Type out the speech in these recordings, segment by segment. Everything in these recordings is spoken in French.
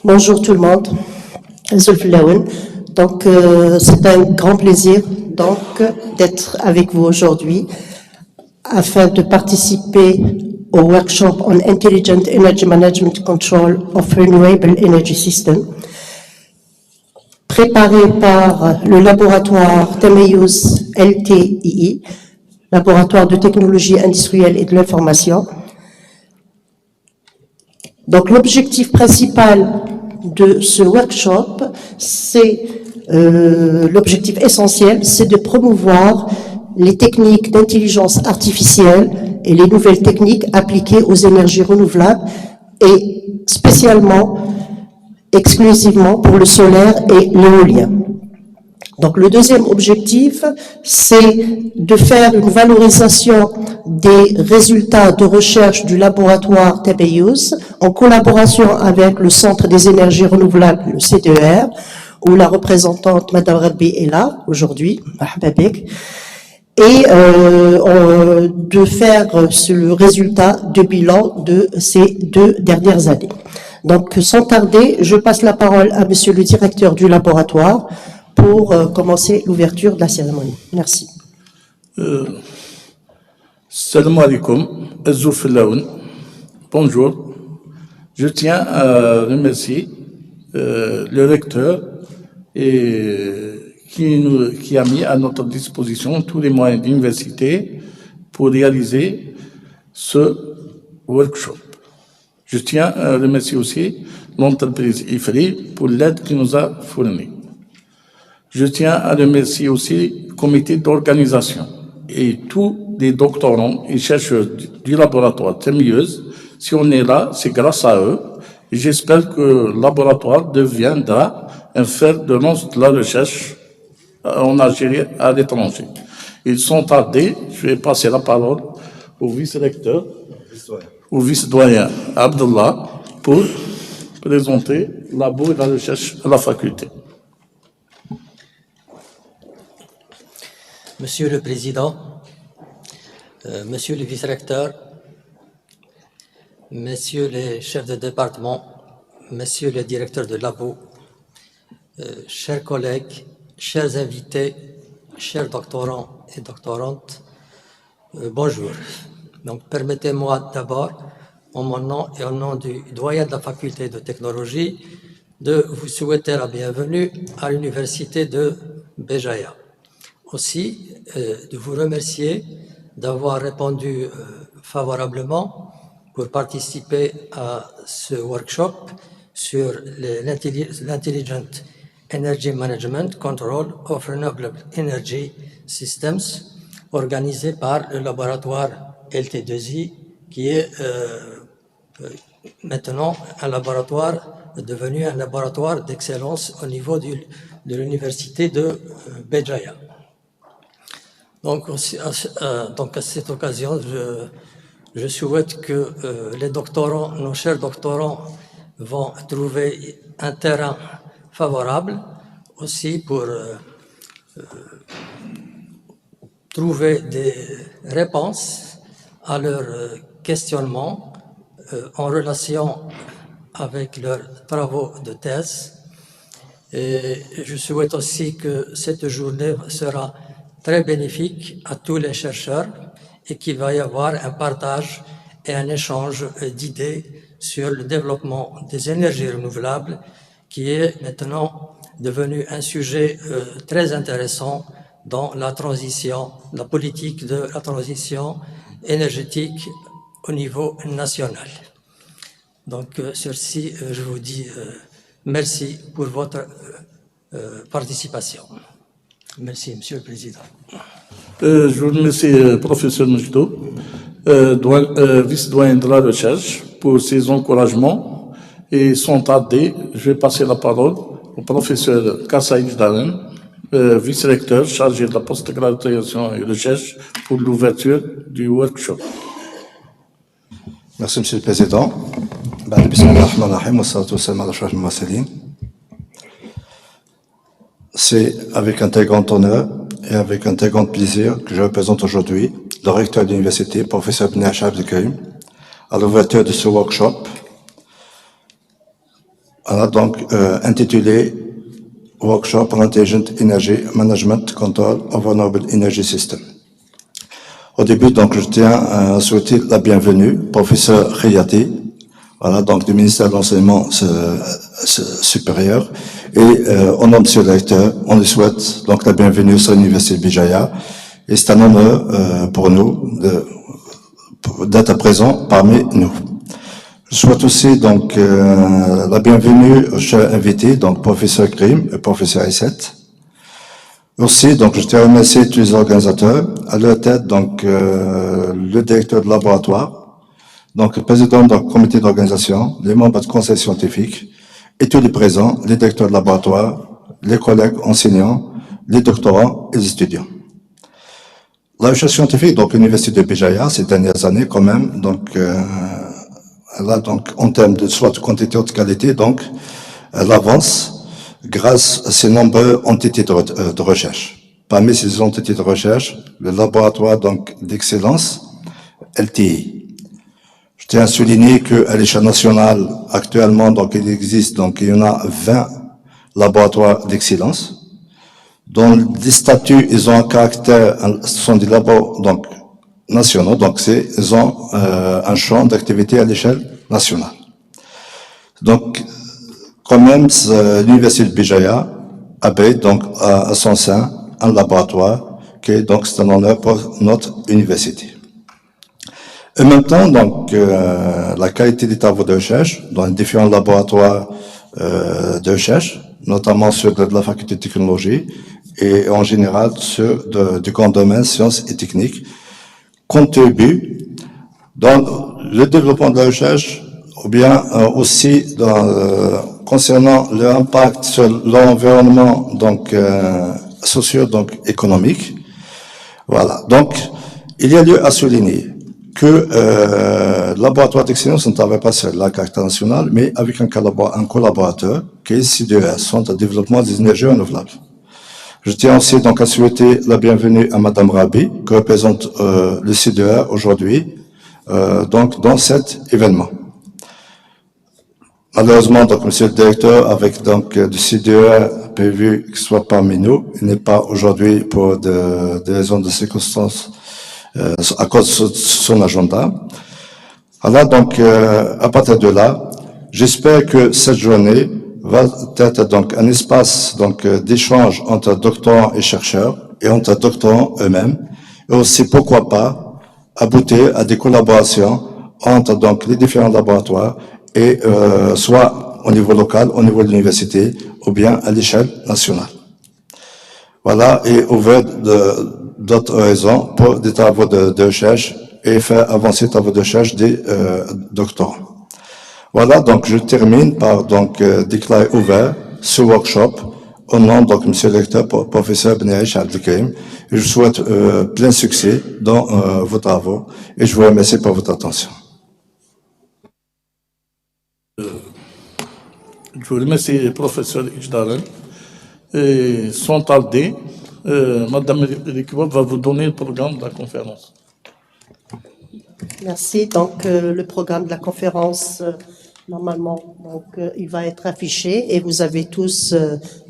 Bonjour tout le monde. Donc, c'est un grand plaisir donc d'être avec vous aujourd'hui afin de participer au workshop on Intelligent Energy Management Control of Renewable Energy System, préparé par le laboratoire Temeus LTII, laboratoire de technologie industrielle et de l'information. Donc, l'objectif principal de ce workshop, c'est l'objectif essentiel, c'est de promouvoir les techniques d'intelligence artificielle et les nouvelles techniques appliquées aux énergies renouvelables et spécialement, exclusivement pour le solaire et l'éolien. Donc le deuxième objectif, c'est de faire une valorisation des résultats de recherche du laboratoire Temeus en collaboration avec le Centre des énergies renouvelables, le CDER, où la représentante Madame Rabbi est là aujourd'hui, et de faire le résultat de bilan de ces 2 dernières années. Donc sans tarder, je passe la parole à Monsieur le directeur du laboratoire pour commencer l'ouverture de la cérémonie. Merci. Salam alaikum, bonjour. Je tiens à remercier le recteur qui a mis à notre disposition tous les moyens d'université pour réaliser ce workshop. Je tiens à remercier aussi l'entreprise IFRI pour l'aide qu'il nous a fournie. Je tiens à remercier aussi le comité d'organisation et tous les doctorants et chercheurs du laboratoire Temeus. Si on est là, c'est grâce à eux. Et j'espère que le laboratoire deviendra un fer de lance de la recherche en Algérie à l'étranger. Ils sont tardés. Je vais passer la parole au vice-recteur, au vice-doyen Abdullah, pour présenter le labo et la recherche à la faculté. Monsieur le Président, Monsieur le Vice-recteur, Messieurs les chefs de département, Messieurs les directeurs de labo, chers collègues, chers invités, chers doctorants et doctorantes, bonjour. Donc, permettez-moi d'abord, en mon nom et au nom du doyen de la faculté de technologie, de vous souhaiter la bienvenue à l'université de Béjaïa. Aussi, de vous remercier d'avoir répondu favorablement pour participer à ce workshop sur l'Intelligent Energy Management Control of Renewable Energy Systems, organisé par le laboratoire LT2I, qui est maintenant un laboratoire devenu un laboratoire d'excellence au niveau de l'université de Béjaïa. Donc à cette occasion, je souhaite que les doctorants, nos chers doctorants, vont trouver un terrain favorable aussi pour trouver des réponses à leurs questionnements en relation avec leurs travaux de thèse. Et je souhaite aussi que cette journée sera très bénéfique à tous les chercheurs et qu'il va y avoir un partage et un échange d'idées sur le développement des énergies renouvelables qui est maintenant devenu un sujet très intéressant dans la transition, la politique de la transition énergétique au niveau national. Donc, sur ce, je vous dis merci pour votre participation. Merci, Monsieur le Président. Je vous remercie, professeur Moujdo, vice-doyen de la recherche, pour ses encouragements. Et sans tarder, je vais passer la parole au professeur Kassaïd Darren, vice-recteur chargé de la postgraduation et recherche pour l'ouverture du workshop. Merci, Monsieur le Président. Bismillahirrahmanirrahim, wa salatu wa salam ala ashrafil mursalin. C'est avec un très grand honneur et avec un très grand plaisir que je représente aujourd'hui le recteur de l'université, professeur Abdelkarim, à l'ouverture de ce workshop voilà, donc intitulé Workshop on Intelligent Energy Management Control of Renewable Energy System. Au début, donc, je tiens à souhaiter la bienvenue, professeur Khayati, voilà, donc du ministère de l'Enseignement supérieur, et au nom de monsieur le recteur, on lui souhaite donc la bienvenue sur l'Université de Bijaya, et c'est un honneur pour nous d'être présent parmi nous. Je souhaite aussi donc la bienvenue aux chers invités, donc professeur Grimm et professeur Essette. Aussi, donc, je tiens à remercier tous les organisateurs, à leur tête, donc, le directeur de laboratoire, donc, le président du comité d'organisation, les membres du conseil scientifique, et tous les présents, les directeurs de laboratoire, les collègues enseignants, les doctorants et les étudiants. La recherche scientifique, donc, l'université de Bijaya, ces dernières années, quand même, donc, là, donc, en termes de soit de quantité ou de qualité, donc, elle avance grâce à ces nombreuses entités de recherche. Parmi ces entités de recherche, le laboratoire donc d'excellence, LTI. Je tiens à souligner qu'à l'échelle nationale, actuellement, donc il existe, donc il y en a 20 laboratoires d'excellence, dont les statuts, ils ont un caractère, ce sont des labos donc nationaux, donc ils ont un champ d'activité à l'échelle nationale. Donc, quand même, l'université de Bijaya abrite donc à son sein un laboratoire qui est donc c'est un honneur pour notre université. En même temps, donc la qualité des travaux de recherche dans les différents laboratoires de recherche, notamment ceux de la faculté de technologie et en général ceux du grand domaine sciences et techniques, contribuent dans le développement de la recherche ou bien aussi concernant l'impact sur l'environnement donc socio donc économique. Voilà. Donc il y a lieu à souligner que le laboratoire d'excellence ne travaille pas seul à caractère national, mais avec un collaborateur qui est CDER, Centre de développement des énergies renouvelables. Je tiens aussi donc à souhaiter la bienvenue à Madame Rabi, qui représente le CDER aujourd'hui, donc dans cet événement. Malheureusement, donc, monsieur le directeur, avec donc du CDER prévu qu'il soit parmi nous, il n'est pas aujourd'hui pour des raisons de circonstances à cause de son agenda. Alors donc, à partir de là, j'espère que cette journée va être donc un espace donc d'échange entre doctorants et chercheurs et entre doctorants eux-mêmes, et aussi pourquoi pas aboutir à des collaborations entre donc les différents laboratoires et soit au niveau local, au niveau de l'université, ou bien à l'échelle nationale. Voilà, et ouvert d'autres raisons pour des travaux de recherche et faire avancer les travaux de recherche des doctorants. Voilà, donc je termine par donc déclarer ouvert ce workshop au nom donc monsieur le recteur, professeur Benaïch Abdelkarim. Je vous souhaite plein succès dans vos travaux et je vous remercie pour votre attention. Je vous remercie, professeur Ijdaren. Sans tarder, Madame Rikiba va vous donner le programme de la conférence. Merci. Donc, le programme de la conférence, normalement, donc, il va être affiché et vous avez tous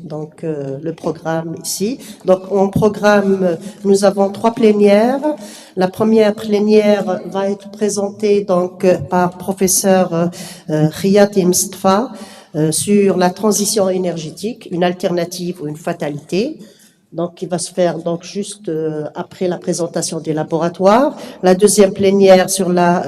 donc le programme ici. Donc, en programme, nous avons 3 plénières. La première plénière va être présentée donc par professeur Khayati Mstfa sur la transition énergétique, une alternative ou une fatalité. Donc, il va se faire donc juste après la présentation des laboratoires. La deuxième plénière sur la